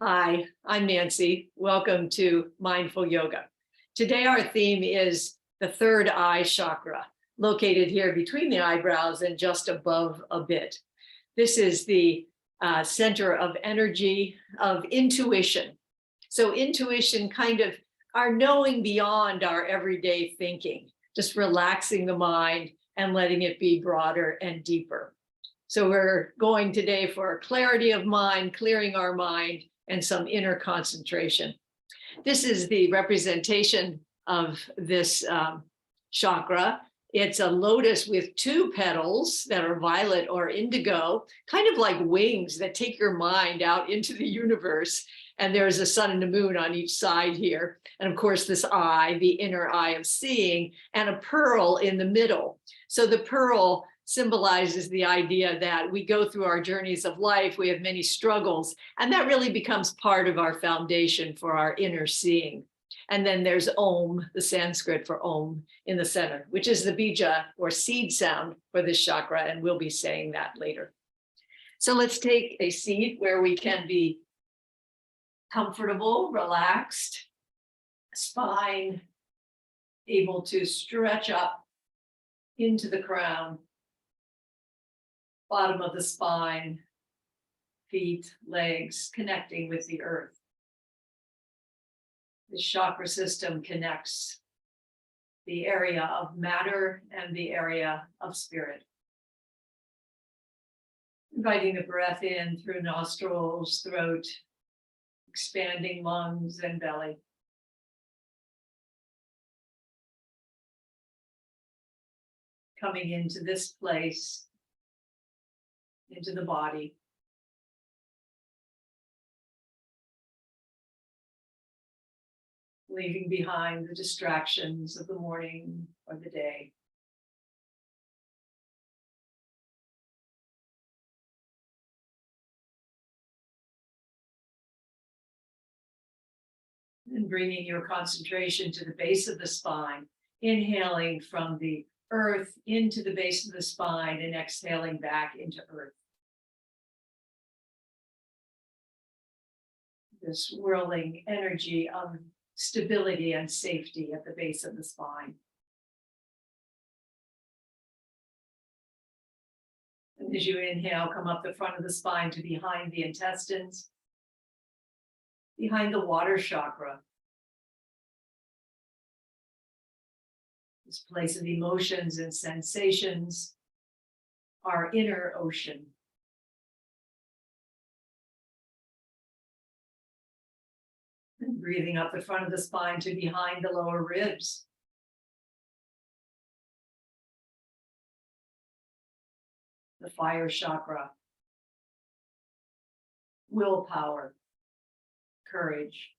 Hi, I'm Nancy. Welcome to Mindful Yoga. Today, our theme is the third eye chakra, located here between the eyebrows and just above a bit. This is the center of energy, of intuition. So intuition kind of our knowing beyond our everyday thinking, just relaxing the mind and letting it be broader and deeper. So we're going today for clarity of mind, clearing our mind, and some inner concentration. This is the representation of this chakra. It's a lotus with two petals that are violet or indigo, kind of like wings that take your mind out into the universe. And there's a sun and a moon on each side here. And of course, this eye, the inner eye of seeing, and a pearl in the middle. So the pearl symbolizes the idea that we go through our journeys of life, we have many struggles, and that really becomes part of our foundation for our inner seeing. And then there's Om, the Sanskrit for Om, in the center, which is the bija or seed sound for this chakra, and we'll be saying that later. So let's take a seat where we can be comfortable, relaxed, spine able to stretch up into the crown, bottom of the spine, feet, legs, connecting with the earth. The chakra system connects the area of matter and the area of spirit. Inviting the breath in through nostrils, throat, expanding lungs and belly. Coming into this place, into the body. Leaving behind the distractions of the morning or the day. And bringing your concentration to the base of the spine, inhaling from the earth into the base of the spine and exhaling back into earth. This swirling energy of stability and safety at the base of the spine. And as you inhale, come up the front of the spine to behind the intestines, behind the water chakra. This place of emotions and sensations, our inner ocean. And breathing up the front of the spine to behind the lower ribs. The fire chakra. Willpower, courage.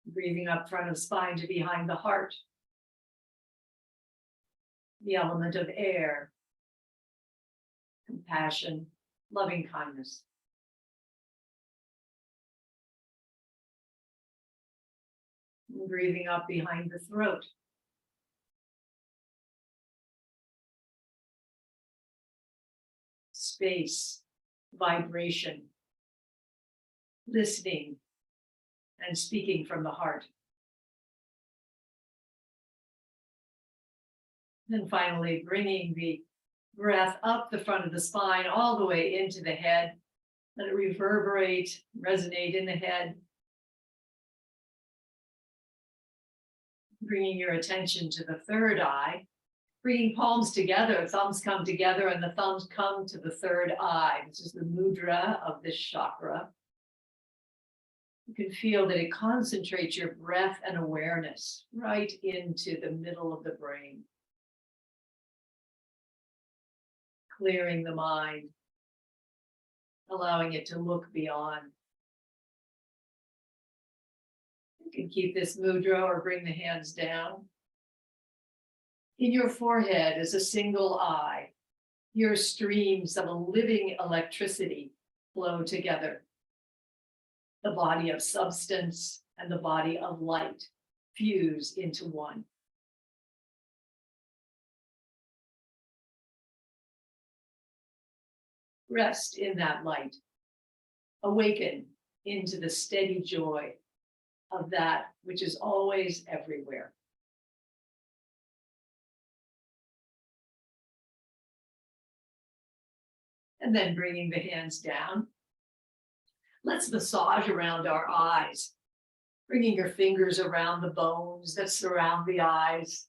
Breathing up front of spine to behind the heart. The element of air, compassion, loving kindness. And breathing up behind the throat. Space, vibration, listening, and speaking from the heart. And finally, bringing the breath up the front of the spine, all the way into the head. Let it reverberate, resonate in the head. Bringing your attention to the third eye, bringing palms together, thumbs come together, and the thumbs come to the third eye. This is the mudra of this chakra. You can feel that it concentrates your breath and awareness right into the middle of the brain. Clearing the mind, allowing it to look beyond. You can keep this mudra or bring the hands down. In your forehead is a single eye. Your streams of a living electricity flow together. The body of substance and the body of light fuse into one. Rest in that light. Awaken into the steady joy of that which is always everywhere. And then bringing the hands down. Let's massage around our eyes, bringing your fingers around the bones that surround the eyes,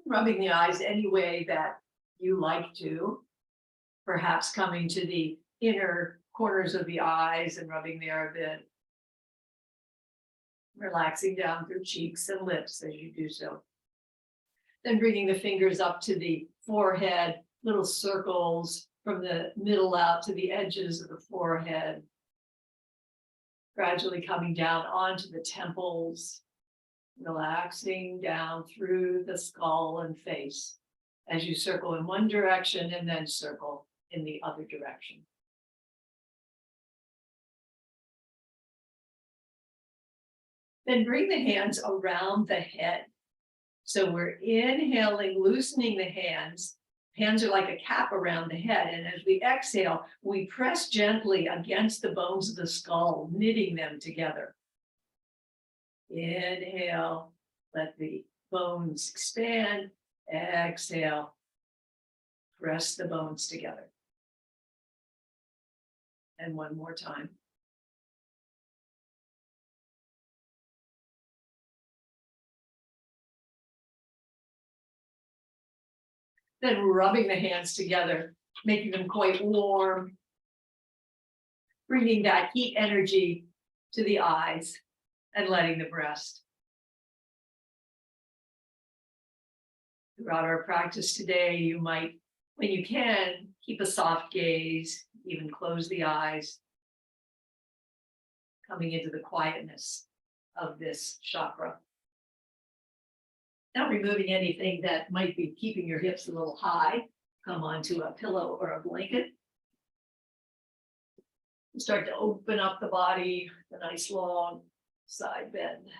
rubbing the eyes any way that you like to, perhaps coming to the inner corners of the eyes and rubbing there a bit, relaxing down through cheeks and lips as you do so. Then bringing the fingers up to the forehead, little circles from the middle out to the edges of the forehead, gradually coming down onto the temples, relaxing down through the skull and face as you circle in one direction and then circle in the other direction. Then bring the hands around the head. So we're inhaling, loosening the hands. Hands are like a cap around the head. And as we exhale, we press gently against the bones of the skull, knitting them together. Inhale, let the bones expand. Exhale, press the bones together. And one more time. Then rubbing the hands together, making them quite warm, bringing that heat energy to the eyes and letting them rest. Throughout our practice today, you might, when you can, keep a soft gaze, even close the eyes, coming into the quietness of this chakra. Now removing anything that might be keeping your hips a little high, come onto a pillow or a blanket. Start to open up the body, a nice long side bend.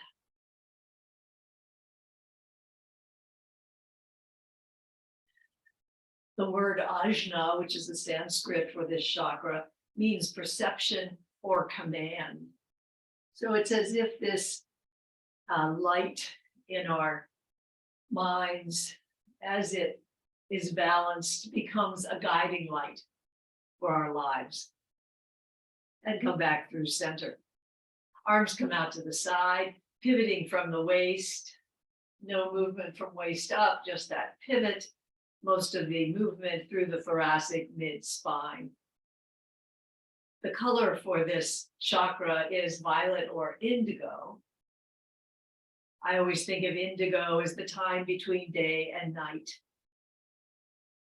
The word ajna, which is the Sanskrit for this chakra, means perception or command. So it's as if this light in our minds, as it is balanced, becomes a guiding light for our lives. And come back through center. Arms come out to the side, pivoting from the waist. No movement from waist up, just that pivot. Most of the movement through the thoracic mid-spine. The color for this chakra is violet or indigo. I always think of indigo as the time between day and night.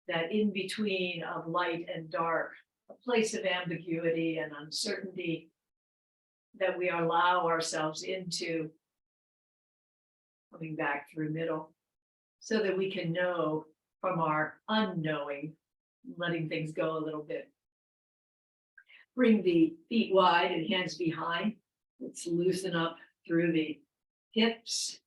That in between of light and dark, a place of ambiguity and uncertainty that we allow ourselves into, coming back through middle, so that we can know from our unknowing, letting things go a little bit. Bring the feet wide and hands behind. Let's loosen up through the hips.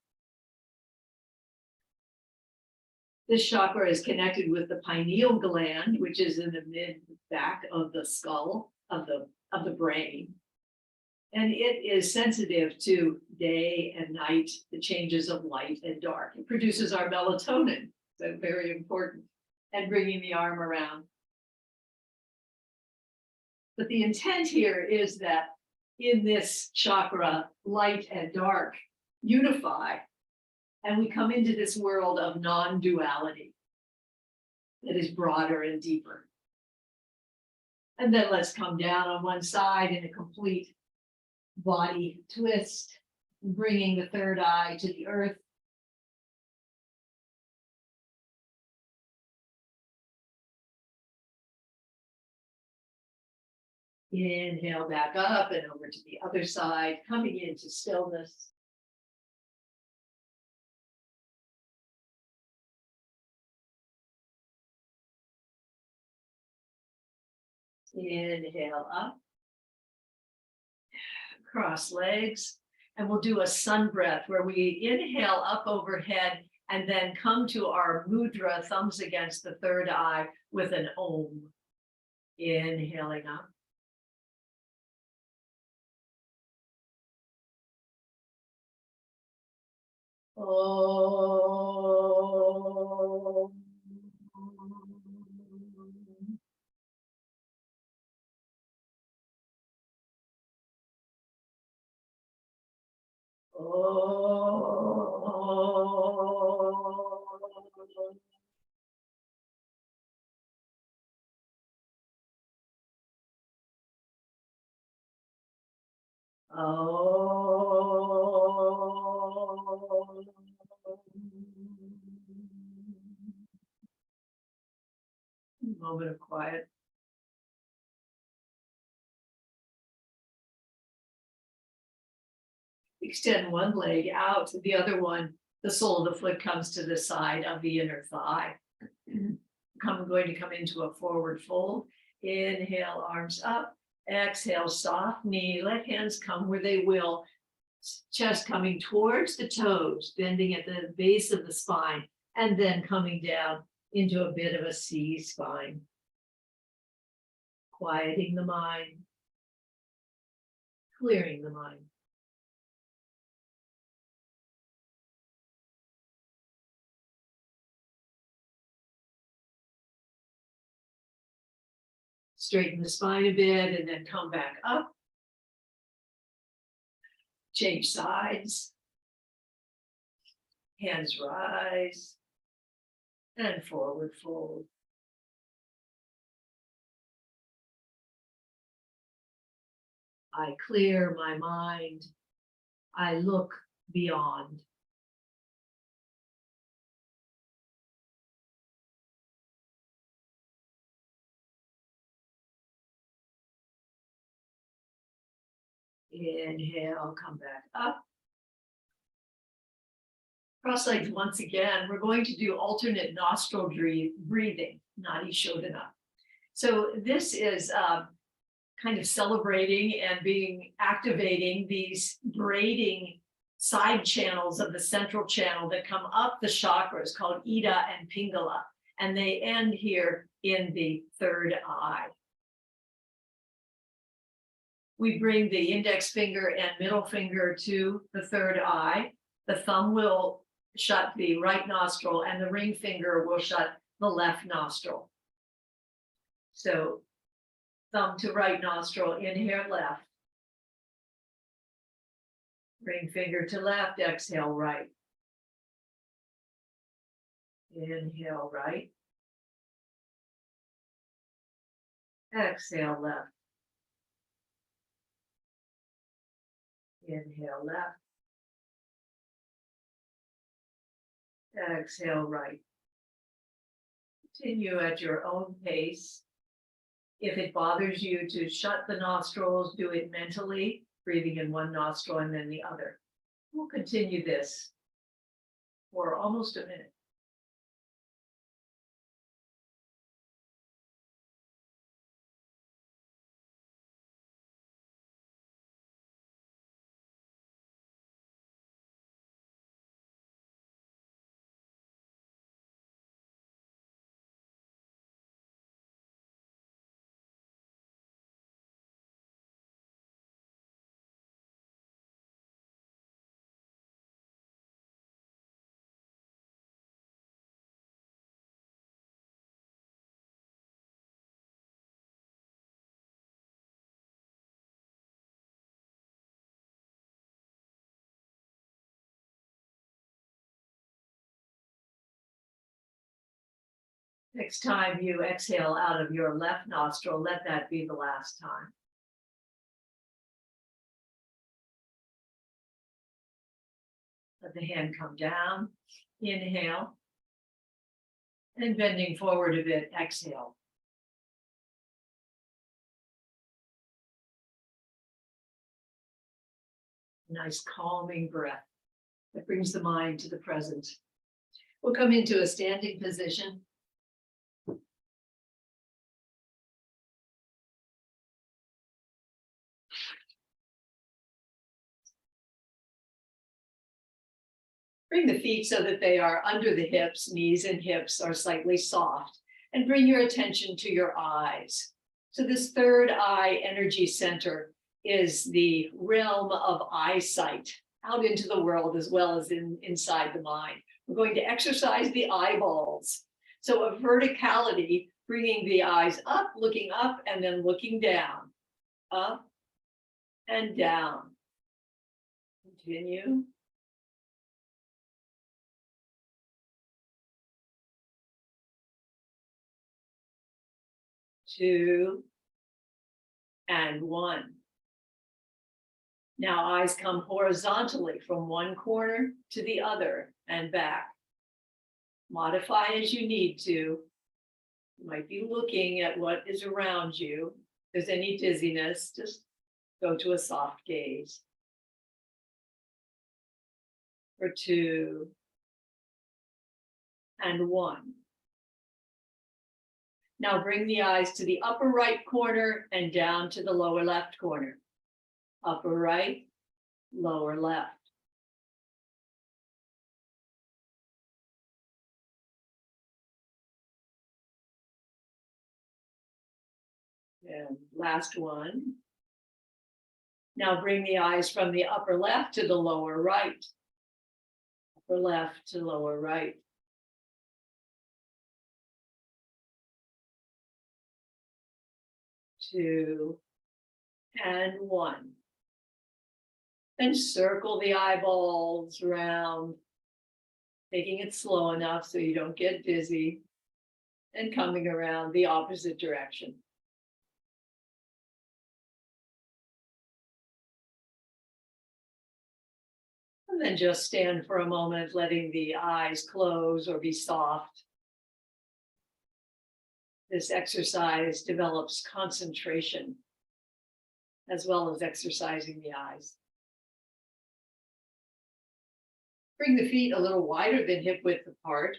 This chakra is connected with the pineal gland, which is in the mid-back of the skull, of the brain. And it is sensitive to day and night, the changes of light and dark. It produces our melatonin, so very important. And bringing the arm around. But the intent here is that in this chakra, light and dark unify, and we come into this world of non-duality that is broader and deeper. And then let's come down on one side in a complete body twist, bringing the third eye to the earth. Inhale back up and over to the other side, coming into stillness. Inhale up, cross legs, and we'll do a sun breath where we inhale up overhead and then come to our mudra, thumbs against the third eye with an om. Inhaling up. Oh. Moment of quiet. Extend one leg out to the other one. The sole of the foot comes to the side of the inner thigh. I'm going to come into a forward fold. Inhale, arms up. Exhale, soft knee. Let hands come where they will. Chest coming towards the toes, bending at the base of the spine, and then coming down into a bit of a C spine. Quieting the mind. Clearing the mind. Straighten the spine a bit and then come back up. Change sides. Hands rise. And forward fold. I clear my mind. I look beyond. Inhale, come back up. Cross legs once again. We're going to do alternate nostril breathing, Nadi Shodhana. So this is kind of celebrating and activating these braiding side channels of the central channel that come up the chakras called Ida and Pingala, and they end here in the third eye. We bring the index finger and middle finger to the third eye. The thumb will shut the right nostril and the ring finger will shut the left nostril. So thumb to right nostril, inhale left. Ring finger to left, exhale right. Inhale right. Exhale left. Inhale left. Exhale right. Continue at your own pace. If it bothers you to shut the nostrils, do it mentally, breathing in one nostril and then the other. We'll continue this for almost a minute. Next time you exhale out of your left nostril, let that be the last time. Let the hand come down, inhale, and bending forward a bit, exhale. Nice calming breath that brings the mind to the present. We'll come into a standing position. Bring the feet so that they are under the hips, knees and hips are slightly soft, and bring your attention to your eyes. So this third eye energy center is the realm of eyesight out into the world as well as inside the mind. We're going to exercise the eyeballs. So a verticality, bringing the eyes up, and then looking down, up and down. Continue. 2, and 1. Now eyes come horizontally from one corner to the other and back. Modify as you need to. You might be looking at what is around you. If there's any dizziness, just go to a soft gaze. For 2, and 1. Now bring the eyes to the upper right corner and down to the lower left corner. Upper right, lower left. And last one. Now bring the eyes from the upper left to the lower right. Upper left to lower right. 2, and 1. Then circle the eyeballs around, taking it slow enough so you don't get dizzy, and coming around the opposite direction. And then just stand for a moment, letting the eyes close or be soft. This exercise develops concentration as well as exercising the eyes. Bring the feet a little wider than hip width apart.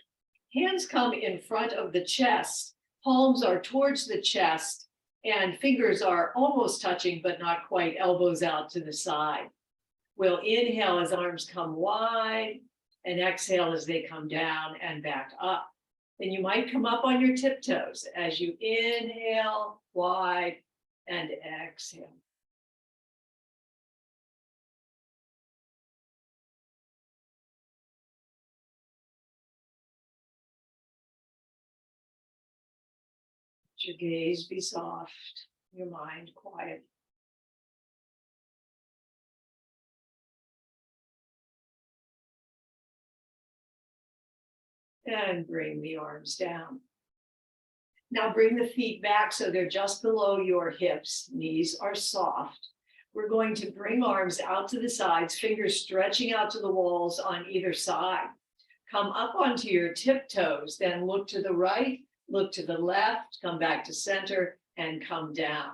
Hands come in front of the chest. Palms are towards the chest and fingers are almost touching, but not quite, elbows out to the side. We'll inhale as arms come wide and exhale as they come down and back up. Then you might come up on your tiptoes as you inhale wide and exhale. Let your gaze be soft, your mind quiet. And bring the arms down. Now bring the feet back so they're just below your hips. Knees are soft. We're going to bring arms out to the sides, fingers stretching out to the walls on either side. Come up onto your tiptoes, then look to the right, look to the left, come back to center, and come down.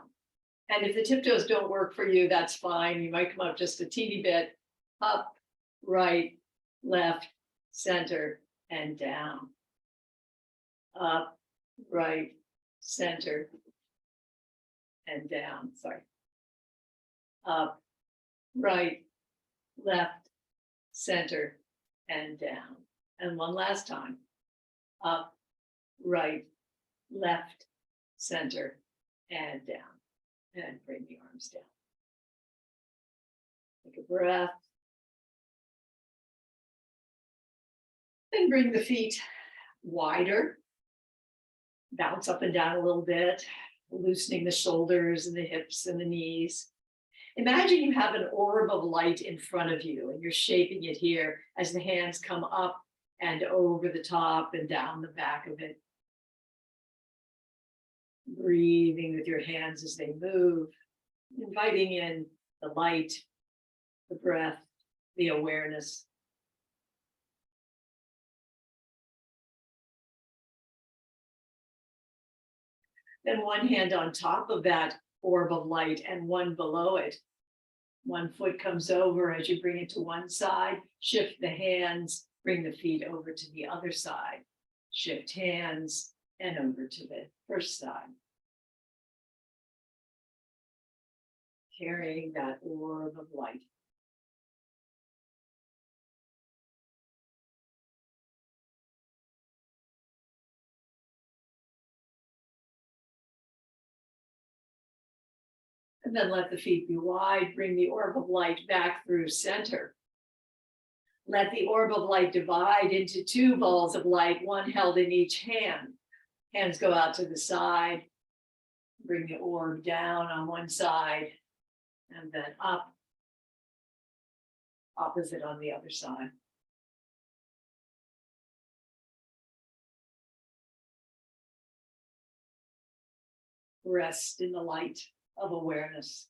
And if the tiptoes don't work for you, that's fine. You might come up just a teeny bit, up, right, left, center, and down. Up, right, center, and down. Sorry. Up, right, left, center, and down. And one last time. Up, right, left, center, and down. And bring the arms down. Take a breath. Then bring the feet wider. Bounce up and down a little bit, loosening the shoulders and the hips and the knees. Imagine you have an orb of light in front of you and you're shaping it here as the hands come up and over the top and down the back of it. Breathing with your hands as they move, inviting in the light, the breath, the awareness. Then one hand on top of that orb of light and one below it. One foot comes over as you bring it to one side, shift the hands, bring the feet over to the other side, shift hands and over to the first side. Carrying that orb of light. And then let the feet be wide. Bring the orb of light back through center. Let the orb of light divide into two balls of light, one held in each hand. Hands go out to the side. Bring the orb down on one side and then up. Opposite on the other side. Rest in the light of awareness.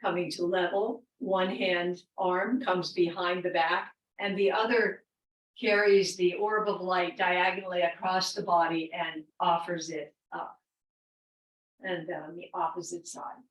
Coming to level, one hand arm comes behind the back and the other carries the orb of light diagonally across the body and offers it up. And then on the opposite side.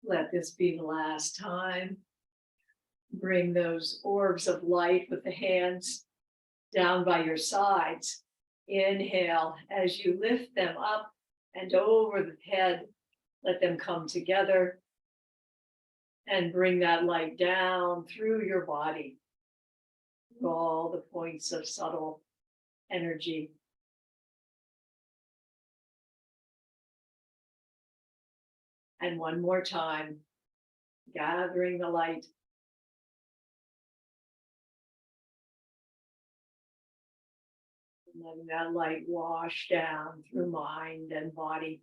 Let this be the last time. Bring those orbs of light with the hands down by your sides. Inhale as you lift them up and over the head. Let them come together and bring that light down through your body. All the points of subtle energy. And one more time, gathering the light. And letting that light wash down through mind and body.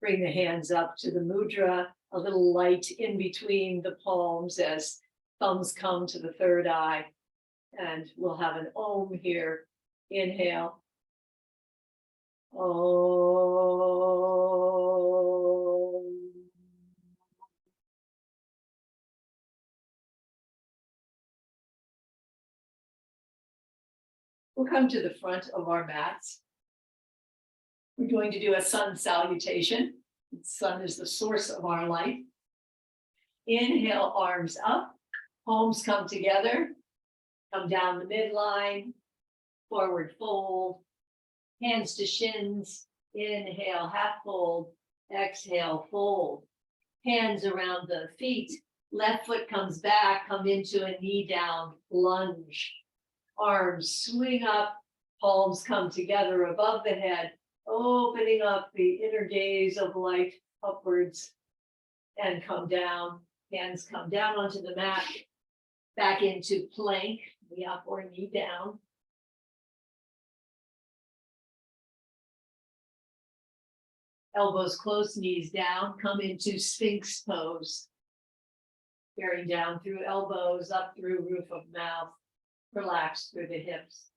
Bring the hands up to the mudra, a little light in between the palms as thumbs come to the third eye. And we'll have an Om here. Inhale. Om. We'll come to the front of our mats. We're going to do a sun salutation. The sun is the source of our light. Inhale, arms up, palms come together, come down the midline. Forward fold, hands to shins, inhale, half fold, exhale, fold. Hands around the feet, left foot comes back, come into a knee down lunge. Arms swing up, palms come together above the head, opening up the inner gaze of light upwards and come down. Hands come down onto the mat, back into plank, knee up or knee down. Elbows close, knees down, come into Sphinx pose. Bearing down through elbows, up through roof of mouth, relax through the hips.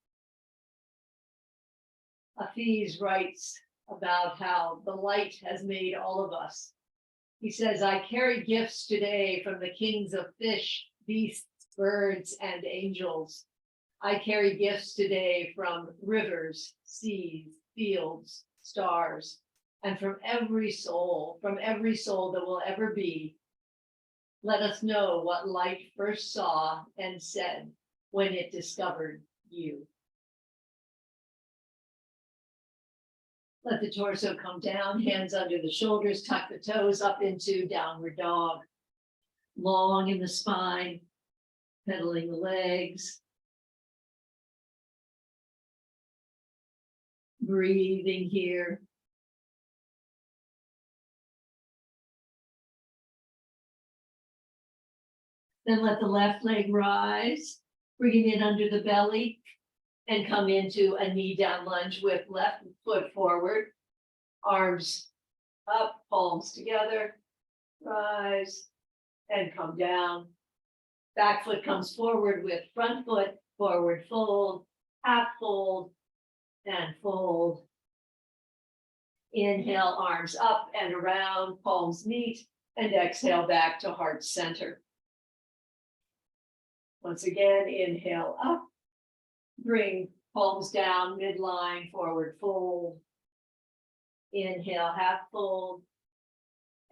Hafiz writes about how the light has made all of us. He says, I carry gifts today from the kings of fish, beasts, birds, and angels. I carry gifts today from rivers, seas, fields, stars, and from every soul that will ever be. Let us know what light first saw and said when it discovered you. Let the torso come down, hands under the shoulders, tuck the toes up into downward dog. Long in the spine, pedaling the legs. Breathing here. Then let the left leg rise, bringing it under the belly and come into a knee down lunge with left foot forward, arms up, palms together, rise and come down. Back foot comes forward with front foot, forward fold, half fold, and fold. Inhale, arms up and around, palms meet, and exhale back to heart center. Once again, inhale up, bring Palms down, midline, forward fold. Inhale, half fold.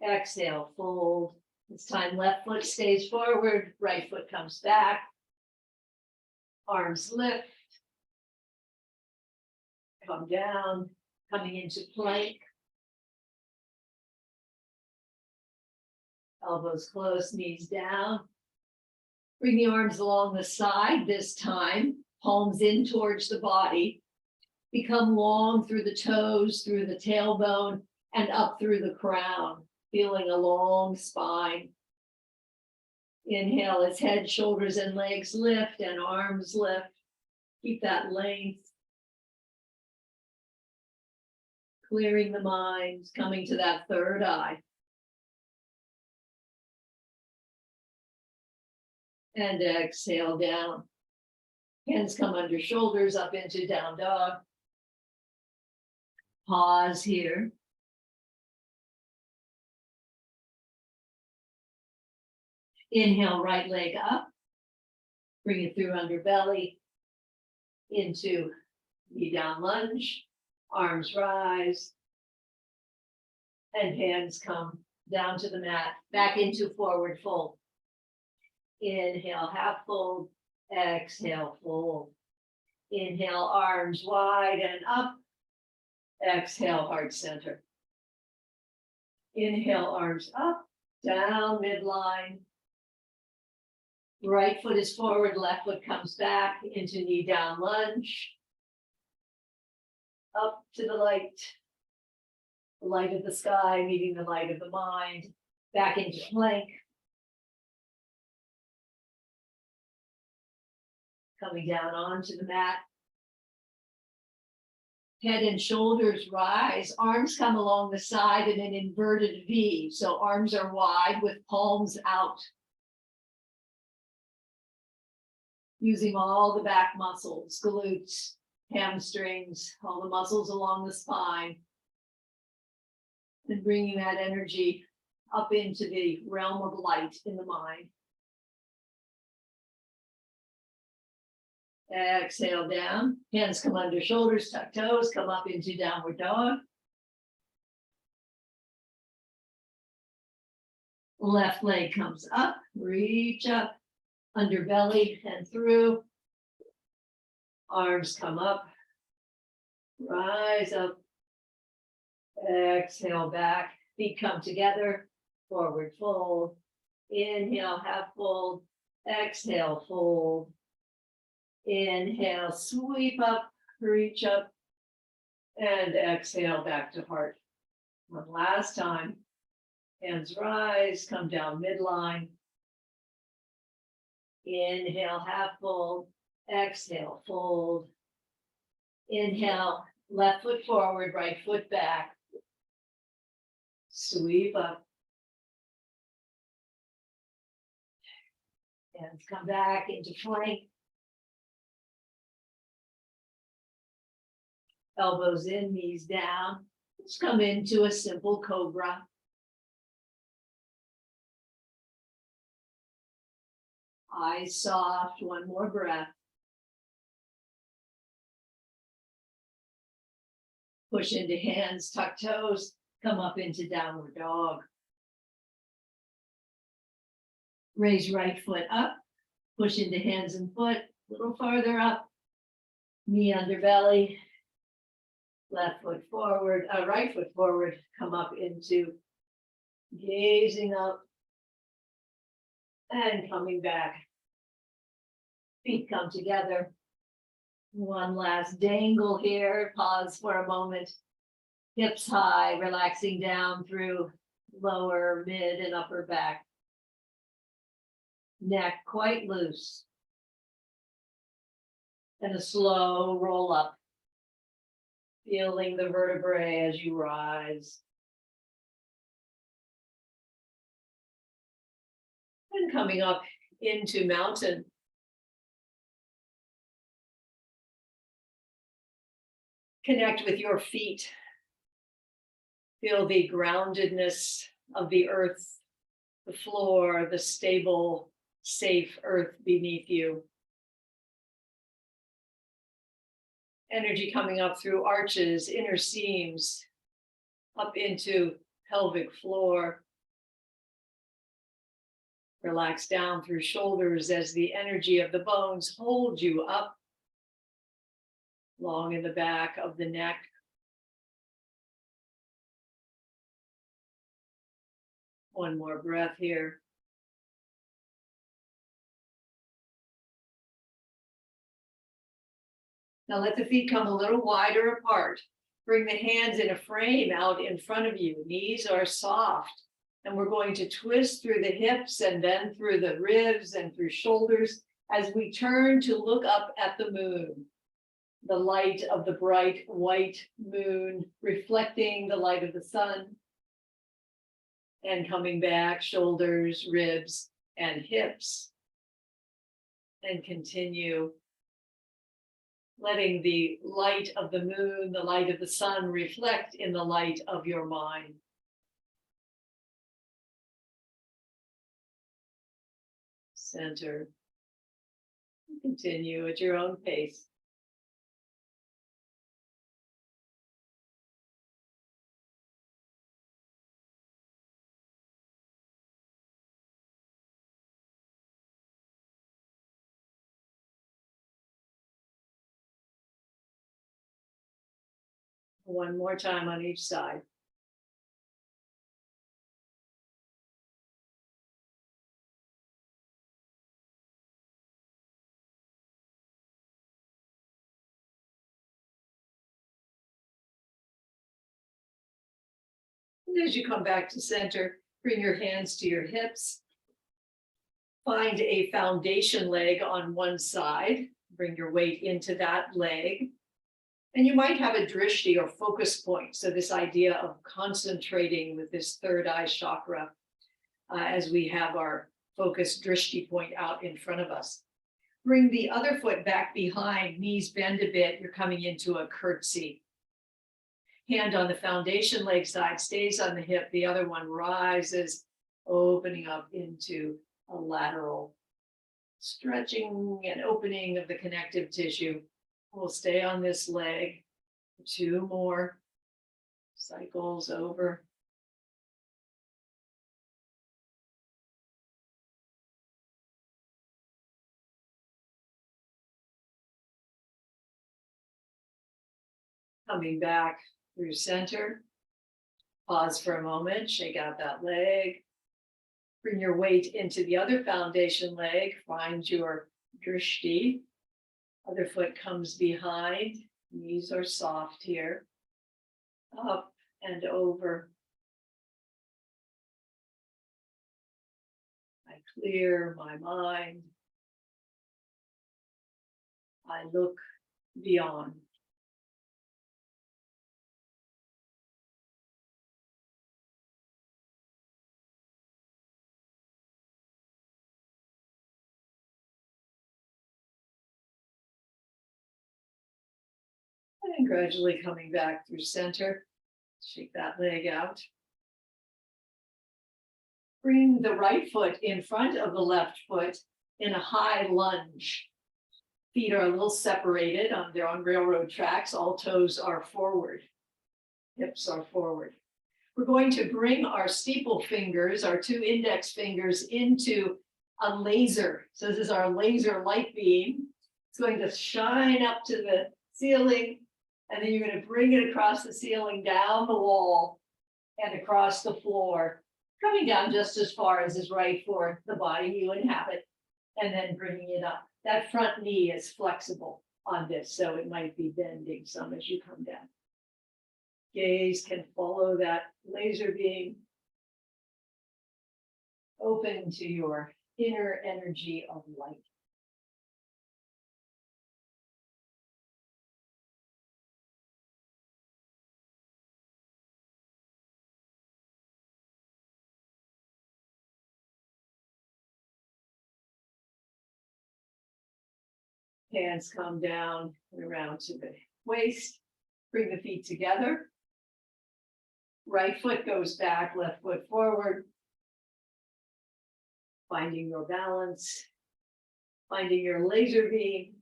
Exhale, fold. This time, left foot stays forward, right foot comes back. Arms lift. Come down, coming into plank. Elbows close, knees down. Bring the arms along the side this time, palms in towards the body. Become long through the toes, through the tailbone, and up through the crown, feeling a long spine. Inhale as head, shoulders, and legs lift and arms lift. Keep that length. Clearing the mind, coming to that third eye. And exhale down. Hands come under shoulders, up into down dog. Pause here. Inhale, right leg up. Bring it through underbelly. Into knee down lunge. Arms rise. And hands come down to the mat. Back into forward fold. Inhale, half fold. Exhale, fold. Inhale, arms wide and up. Exhale, heart center. Inhale, arms up, down, midline. Right foot is forward, left foot comes back into knee down lunge. Up to the light of the sky meeting the light of the mind. Back into plank. Coming down onto the mat. Head and shoulders rise, arms come along the side in an inverted V. So arms are wide with palms out. Using all the back muscles, glutes, hamstrings, all the muscles along the spine. And bringing that energy up into the realm of light in the mind. Exhale down, hands come under shoulders, tuck toes, come up into downward dog. Left leg comes up, reach up, underbelly and through. Arms come up, rise up. Exhale back, feet come together, forward fold. Inhale, half fold, exhale, fold. Inhale, sweep up, reach up, and exhale back to heart. One last time. Hands rise, come down midline. Inhale, half fold, exhale, fold. Inhale, left foot forward, right foot back. Sweep up. Hands come back into plank. Elbows in, knees down. Let's come into a simple cobra. Eyes soft, one more breath. Push into hands, tuck toes, come up into downward dog. Raise right foot up, push into hands and foot, a little farther up. Knee under belly. Left foot forward, right foot forward, come up into gazing up and coming back. Feet come together. One last dangle here. Pause for a moment. Hips high, relaxing down through lower, mid, and upper back. Neck quite loose. And a slow roll up. Feeling the vertebrae as you rise. And coming up into mountain. Connect with your feet. Feel the groundedness of the earth, the floor, the stable, safe earth beneath you. Energy coming up through arches, inner seams, up into pelvic floor. Relax down through shoulders as the energy of the bones hold you up, long in the back of the neck. One more breath here. Now let the feet come a little wider apart. Bring the hands in a frame out in front of you. Knees are soft. And we're going to twist through the hips and then through the ribs and through shoulders as we turn to look up at the moon. The light of the bright white moon reflecting the light of the sun. And coming back, shoulders, ribs, and hips. And continue letting the light of the moon, the light of the sun reflect in the light of your mind. Center. Continue at your own pace. One more time on each side. And as you come back to center, bring your hands to your hips. Find a foundation leg on one side. Bring your weight into that leg. And you might have a drishti or focus point. So this idea of concentrating with this third eye chakra as we have our focus drishti point out in front of us. Bring the other foot back behind, knees bend a bit. You're coming into a curtsy. Hand on the foundation leg side stays on the hip. The other one rises, opening up into a lateral. Stretching and opening of the connective tissue. We'll stay on this leg. 2 more cycles over. Coming back through center. Pause for a moment, shake out that leg. Bring your weight into the other foundation leg. Find your drishti. Other foot comes behind. Knees are soft here. Up and over. I clear my mind. I look beyond. And gradually coming back through center. Shake that leg out. Bring the right foot in front of the left foot in a high lunge. Feet are a little separated. They're on railroad tracks. All toes are forward. Hips are forward. We're going to bring our steeple fingers, our 2 index fingers, into a laser. So this is our laser light beam. It's going to shine up to the ceiling, and then you're going to bring it across the ceiling, down the wall, and across the floor, coming down just as far as is right for the body you inhabit, and then bringing it up. That front knee is flexible on this, so it might be bending some as you come down. Gaze can follow that laser beam. Open to your inner energy of light. Hands come down and around to the waist. Bring the feet together. Right foot goes back, left foot forward. Finding your balance. Finding your laser beam.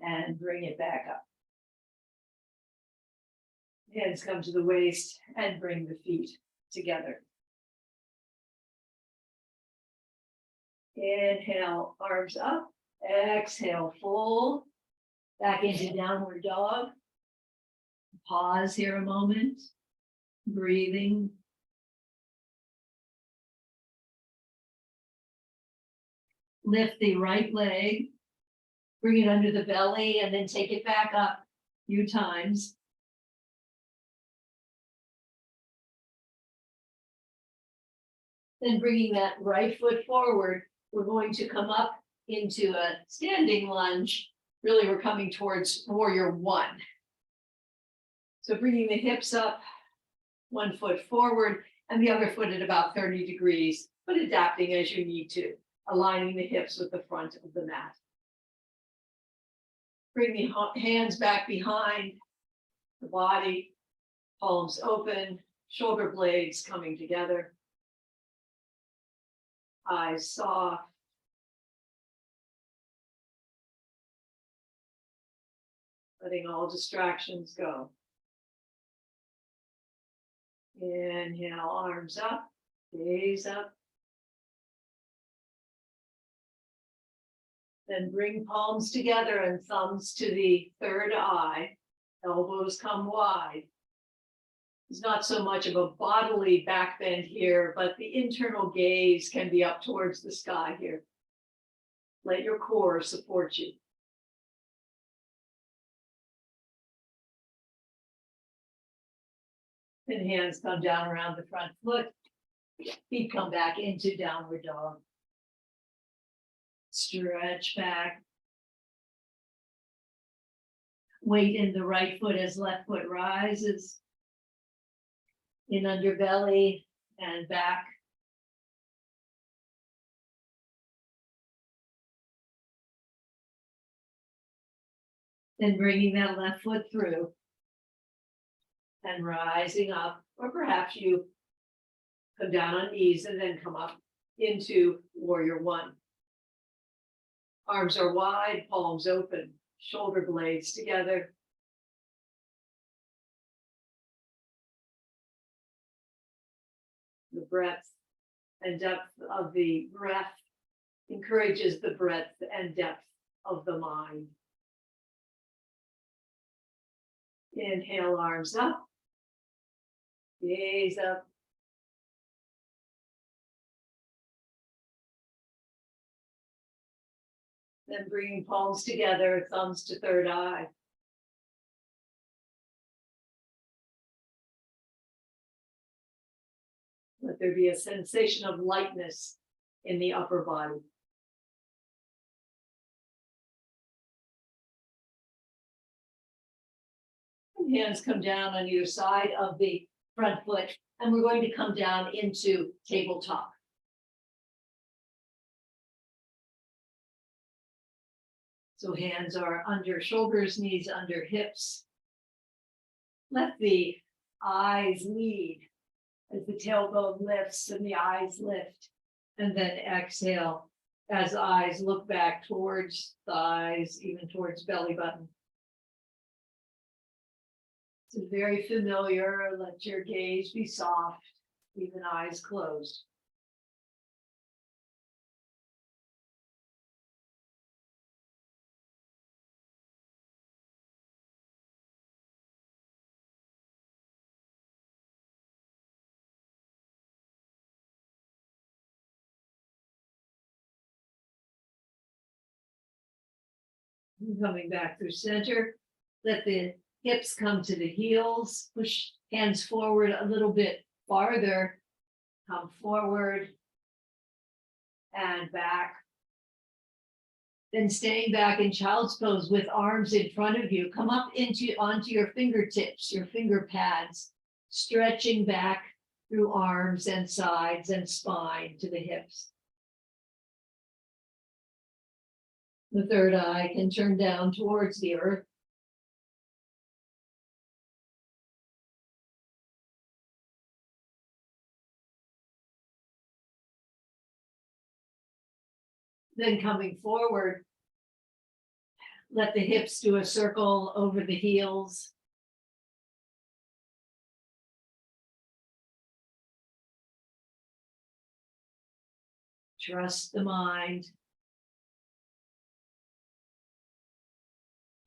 and bring it back up. Hands come to the waist and bring the feet together. Inhale, arms up. Exhale, fold back into downward dog. Pause here a moment, breathing. Lift the right leg, bring it under the belly, and then take it back up a few times. Then bringing that right foot forward, we're going to come up into a standing lunge. Really, we're coming towards warrior one. So bringing the hips up, one foot forward, and the other foot at about 30 degrees, but adapting as you need to, aligning the hips with the front of the mat. Bring the hands back behind the body, palms open, shoulder blades coming together. Eyes soft. Letting all distractions go. Inhale, arms up, gaze up. Then bring palms together and thumbs to the third eye. Elbows come wide. There's not so much of a bodily back bend here, but the internal gaze can be up towards the sky here. Let your core support you. And hands come down around the front foot. Feet come back into downward dog. Stretch back. Weight in the right foot as left foot rises. In underbelly and back. Then bringing that left foot through. And rising up, or perhaps you come down on knees and then come up into warrior one. Arms are wide, palms open, shoulder blades together. The breadth and depth of the breath encourages the breadth and depth of the mind. Inhale, arms up. Gaze up. Then bringing palms together, thumbs to third eye. Let there be a sensation of lightness in the upper body. And hands come down on either side of the front foot, and we're going to come down into tabletop. So hands are under shoulders, knees under hips. Let the eyes lead as the tailbone lifts and the eyes lift. And then exhale as eyes look back towards thighs, even towards belly button. It's very familiar. Let your gaze be soft, even eyes closed. Coming back through center, let the hips come to the heels, push hands forward a little bit farther, come forward and back. Then staying back in child's pose with arms in front of you, come up onto your fingertips, your finger pads, stretching back through arms and sides and spine to the hips. The third eye can turn down towards the earth. Then coming forward, Let the hips do a circle over the heels. Trust the mind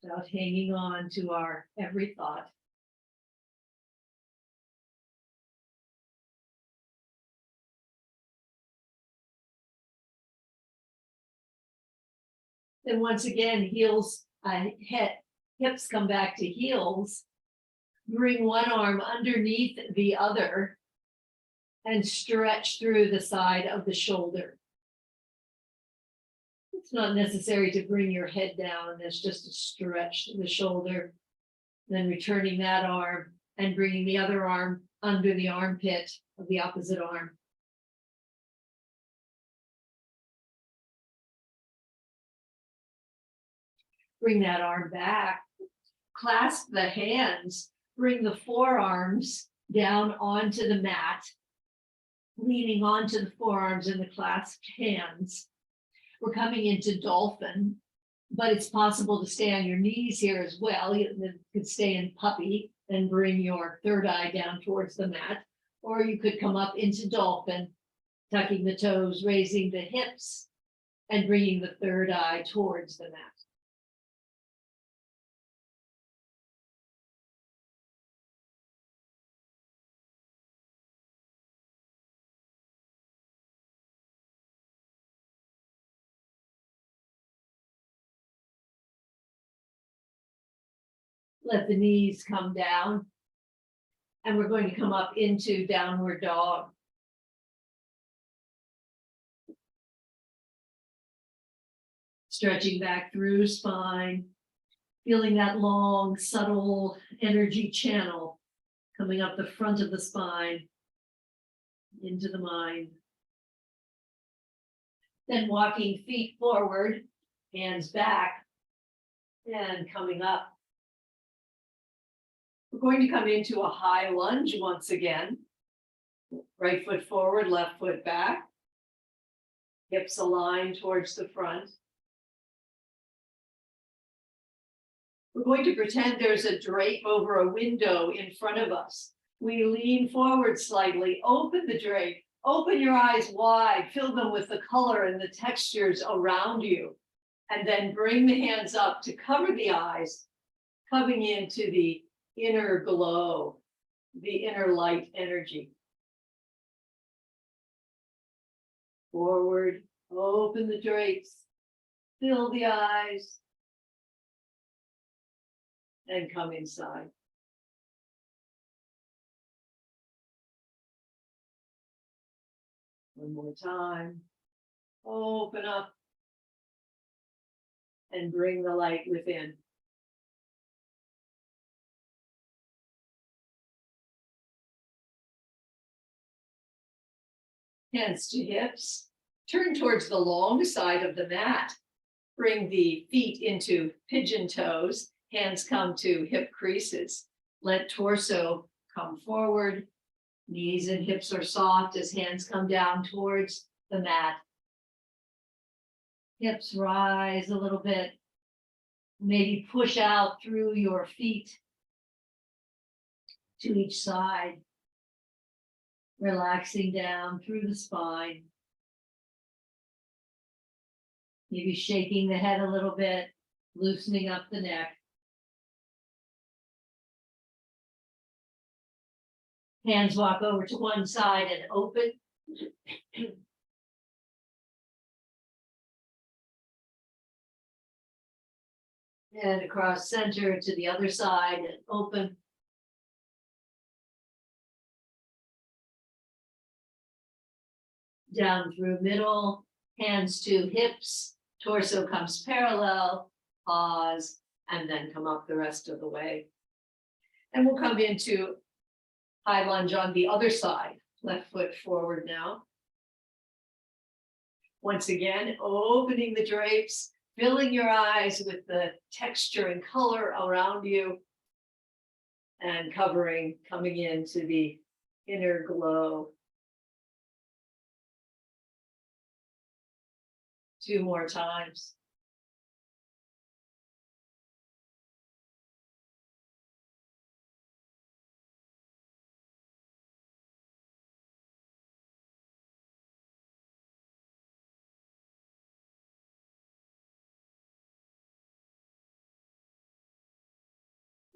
without hanging on to our every thought. Then once again, hips come back to heels. Bring one arm underneath the other and stretch through the side of the shoulder. It's not necessary to bring your head down. There's just a stretch to the shoulder. Then returning that arm and bringing the other arm under the armpit of the opposite arm. Bring that arm back. Clasp the hands. Bring the forearms down onto the mat, leaning onto the forearms and the clasped hands. We're coming into dolphin, but it's possible to stay on your knees here as well. You could stay in puppy and bring your third eye down towards the mat, or you could come up into dolphin, tucking the toes, raising the hips, and bringing the third eye towards the mat. Let the knees come down. And we're going to come up into downward dog. Stretching back through spine, feeling that long, subtle energy channel coming up the front of the spine into the mind. Then walking feet forward, hands back, and coming up. We're going to come into a high lunge once again. Right foot forward, left foot back. Hips aligned towards the front. We're going to pretend there's a drape over a window in front of us. We lean forward slightly, open the drape, open your eyes wide, fill them with the color and the textures around you, and then bring the hands up to cover the eyes, coming into the inner glow, the inner light energy. Forward, open the drapes, fill the eyes, and come inside. One more time. Open up and bring the light within. Hands to hips. Turn towards the long side of the mat. Bring the feet into pigeon toes. Hands come to hip creases. Let torso come forward. Knees and hips are soft as hands come down towards the mat. Hips rise a little bit. Maybe push out through your feet to each side. Relaxing down through the spine. Maybe shaking the head a little bit, loosening up the neck. Hands walk over to one side and open. And across center to the other side and open. Down through middle, hands to hips, torso comes parallel, pause, and then come up the rest of the way. And we'll come into high lunge on the other side, left foot forward now. Once again, opening the drapes, filling your eyes with the texture and color around you, and covering, coming into the inner glow. 2 more times.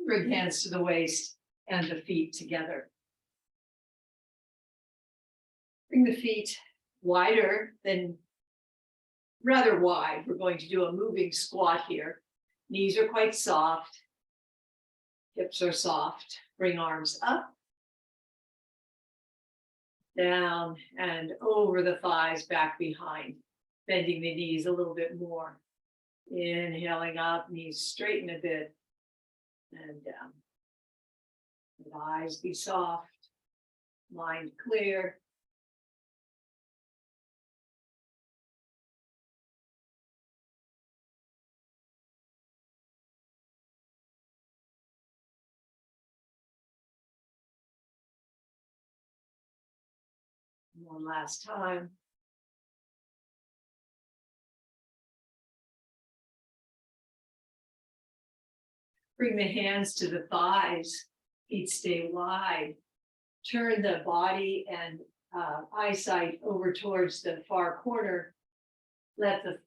Bring hands to the waist and the feet together. Bring the feet wider than, rather wide. We're going to do a moving squat here. Knees are quite soft. Hips are soft. Bring arms up, down, and over the thighs, back behind. Bending the knees a little bit more. Inhaling up, knees straighten a bit, and down. And eyes be soft, mind clear. One last time. Bring the hands to the thighs, feet stay wide. Turn the body and eyesight over towards the far corner. Let the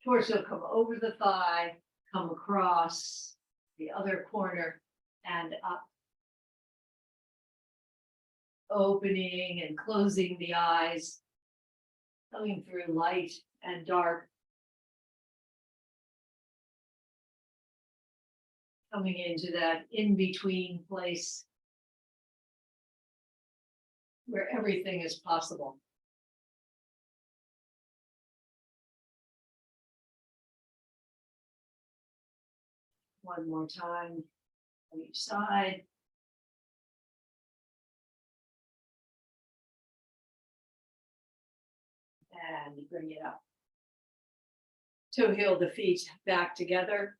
torso come over the thigh, come across the other corner and up. Opening and closing the eyes, coming through light and dark. Coming into that in-between place where everything is possible. One more time on each side. And bring it up. Toe heel the feet back together.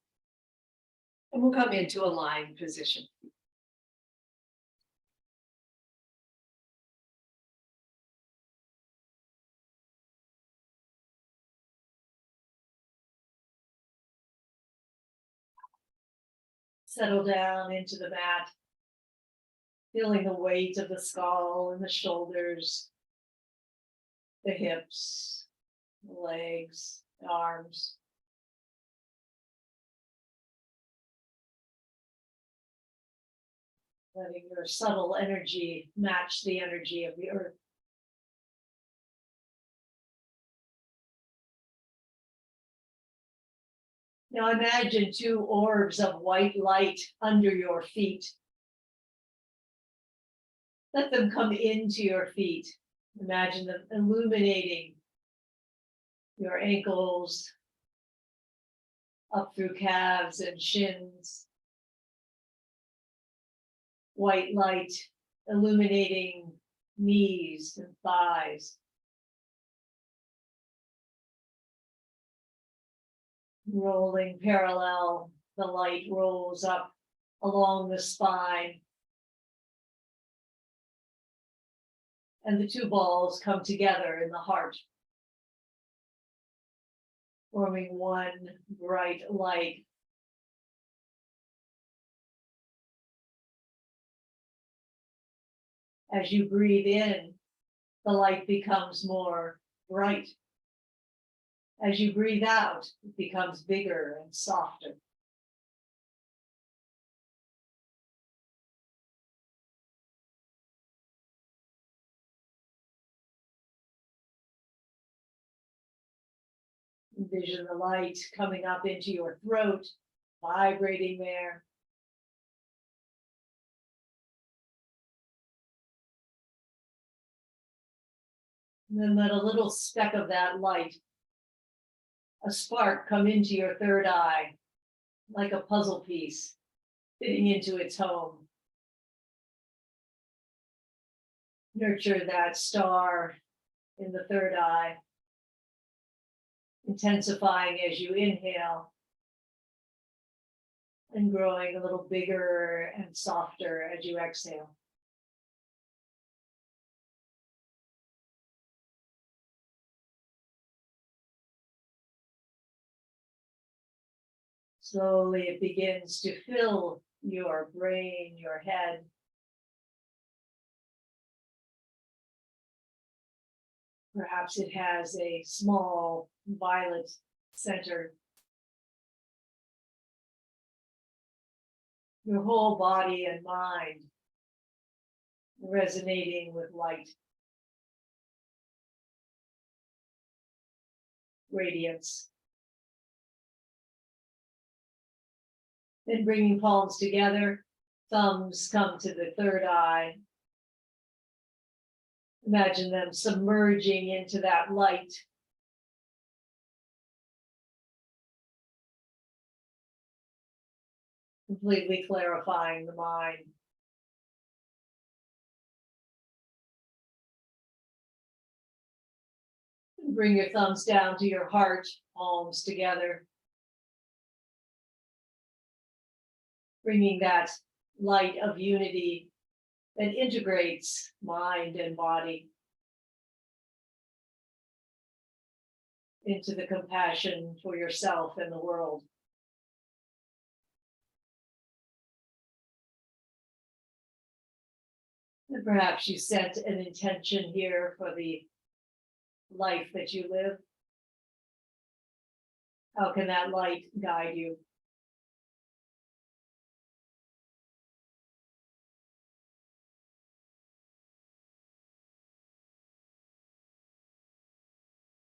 And we'll come into a lying position. Settle down into the mat, feeling the weight of the skull and the shoulders, the hips, the legs, the arms. Letting your subtle energy match the energy of the earth. Now imagine two orbs of white light under your feet. Let them come into your feet. Imagine them illuminating your ankles, up through calves and shins. White light illuminating knees and thighs. Rolling parallel, the light rolls up along the spine. And the two balls come together in the heart, forming one bright light. As you breathe in, the light becomes more bright. As you breathe out, it becomes bigger and softer. Envision the light coming up into your throat, vibrating there. And then let a little speck of that light, a spark, come into your third eye, like a puzzle piece, fitting into its home. Nurture that star in the third eye, intensifying as you inhale and growing a little bigger and softer as you exhale. Slowly it begins to fill your brain, your head. Perhaps it has a small violet center. Your whole body and mind resonating with light, radiance. Then bringing palms together, thumbs come to the third eye. Imagine them submerging into that light. Completely clarifying the mind. Bring your thumbs down to your heart, palms together. Bringing that light of unity that integrates mind and body into the compassion for yourself and the world. And perhaps you set an intention here for the life that you live. How can that light guide you?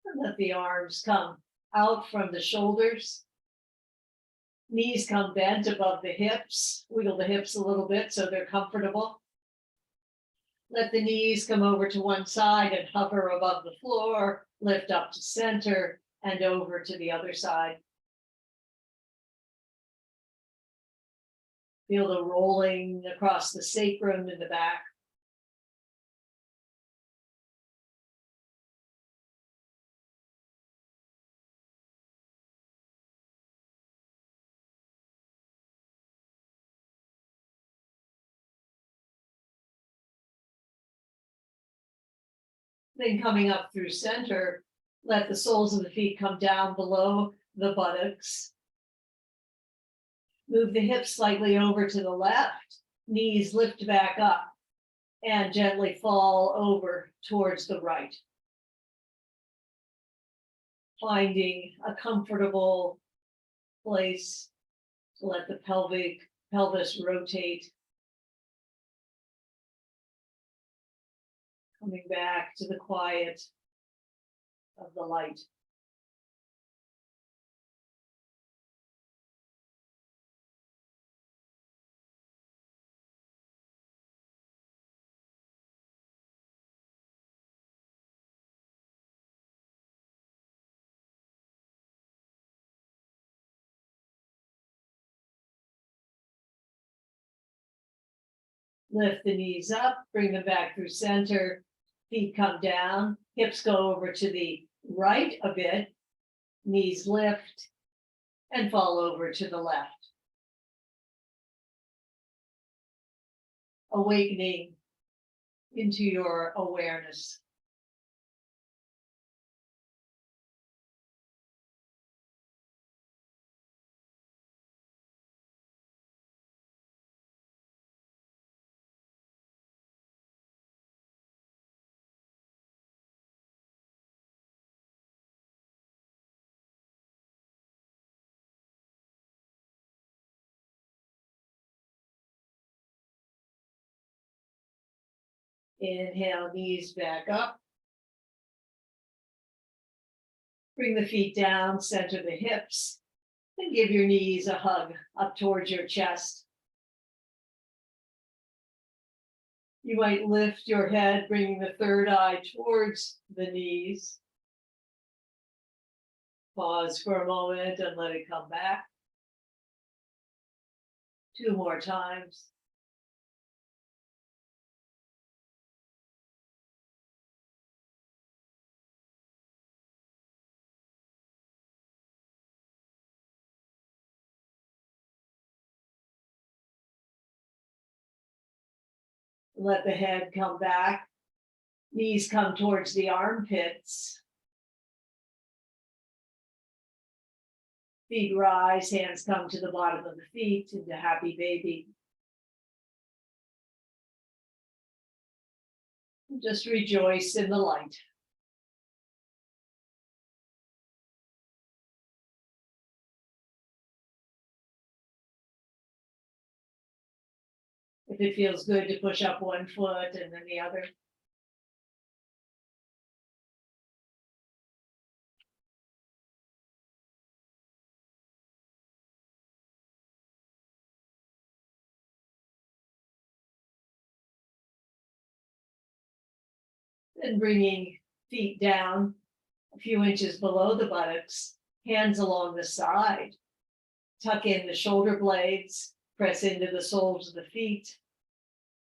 And let the arms come out from the shoulders. Knees come bent above the hips. Wiggle the hips a little bit so they're comfortable. Let the knees come over to one side and hover above the floor, lift up to center and over to the other side. Feel the rolling across the sacrum in the back. Then coming up through center, let the soles of the feet come down below the buttocks. Move the hips slightly over to the left, knees lift back up and gently fall over towards the right. Finding a comfortable place to let the pelvis rotate. Coming back to the quiet of the light. Lift the knees up, bring them back through center. Feet come down, hips go over to the right a bit, knees lift and fall over to the left. Awakening into your awareness. Inhale, knees back up. Bring the feet down, center the hips, and give your knees a hug up towards your chest. You might lift your head, bringing the third eye towards the knees. Pause for a moment and let it come back. 2 more times. Let the head come back. Knees come towards the armpits. Feet rise, hands come to the bottom of the feet into happy baby. Just rejoice in the light. If it feels good to push up one foot and then the other. And bringing feet down a few inches below the buttocks, hands along the side. Tuck in the shoulder blades, press into the soles of the feet.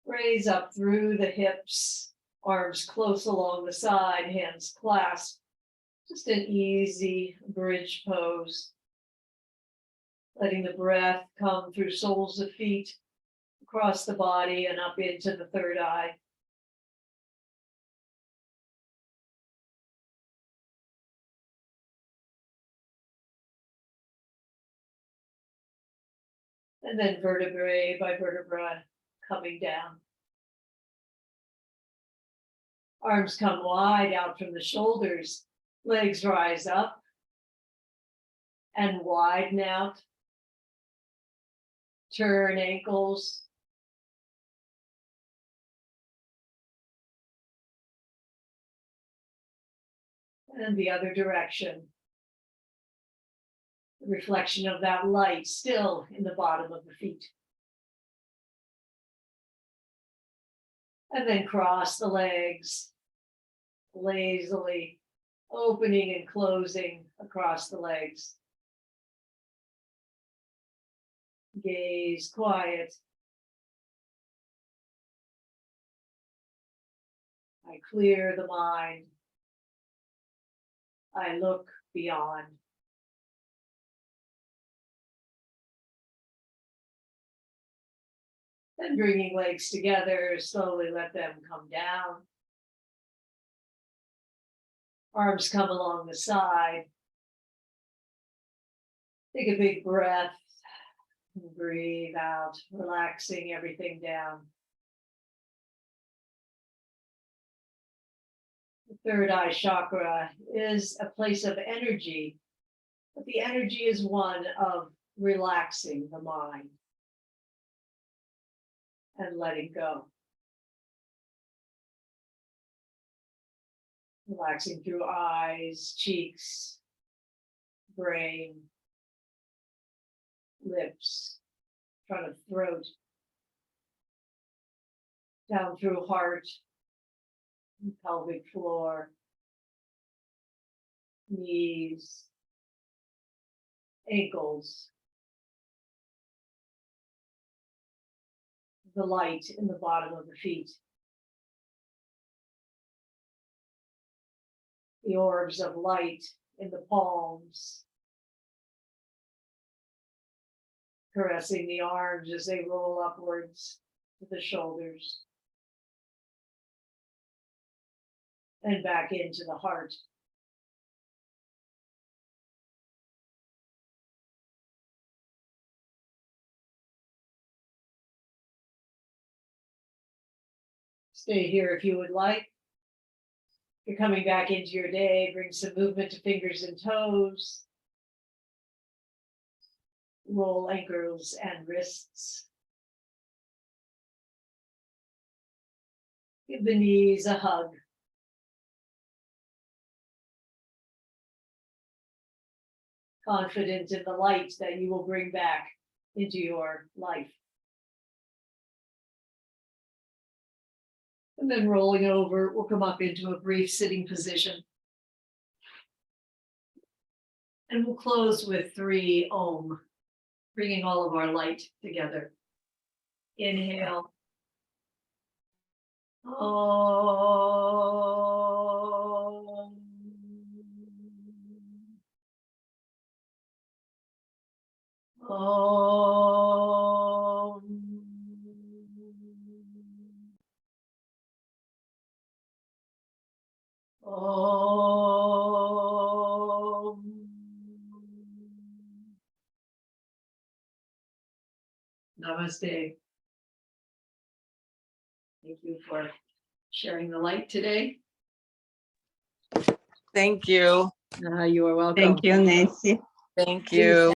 Raise up through the hips, arms close along the side, hands clasped. Just an easy bridge pose. Letting the breath come through soles of feet, across the body and up into the third eye. And then vertebrae by vertebra coming down. Arms come wide out from the shoulders, legs rise up and widen out. Turn ankles. And the other direction. The reflection of that light still in the bottom of the feet. And then cross the legs, lazily opening and closing across the legs. Gaze quiet. I clear the mind. I look beyond. Then bringing legs together, slowly let them come down. Arms come along the side. Take a big breath. And breathe out, relaxing everything down. The third eye chakra is a place of energy, but the energy is one of relaxing the mind and letting go. Relaxing through eyes, cheeks, brain, lips, front of throat, down through heart, pelvic floor, knees, ankles, the light in the bottom of the feet, the orbs of light in the palms, caressing the arms as they roll upwards to the shoulders and back into the heart. Stay here if you would like. You're coming back into your day, bring some movement to fingers and toes. Roll ankles and wrists. Give the knees a hug. Confident in the light that you will bring back into your life. And then rolling over, we'll come up into a brief sitting position. And we'll close with 3 Om, bringing all of our light together. Inhale. Om. Om. Om. Namaste. Thank you for sharing the light today. Thank you. You are welcome. Thank you, Nancy. Thank you.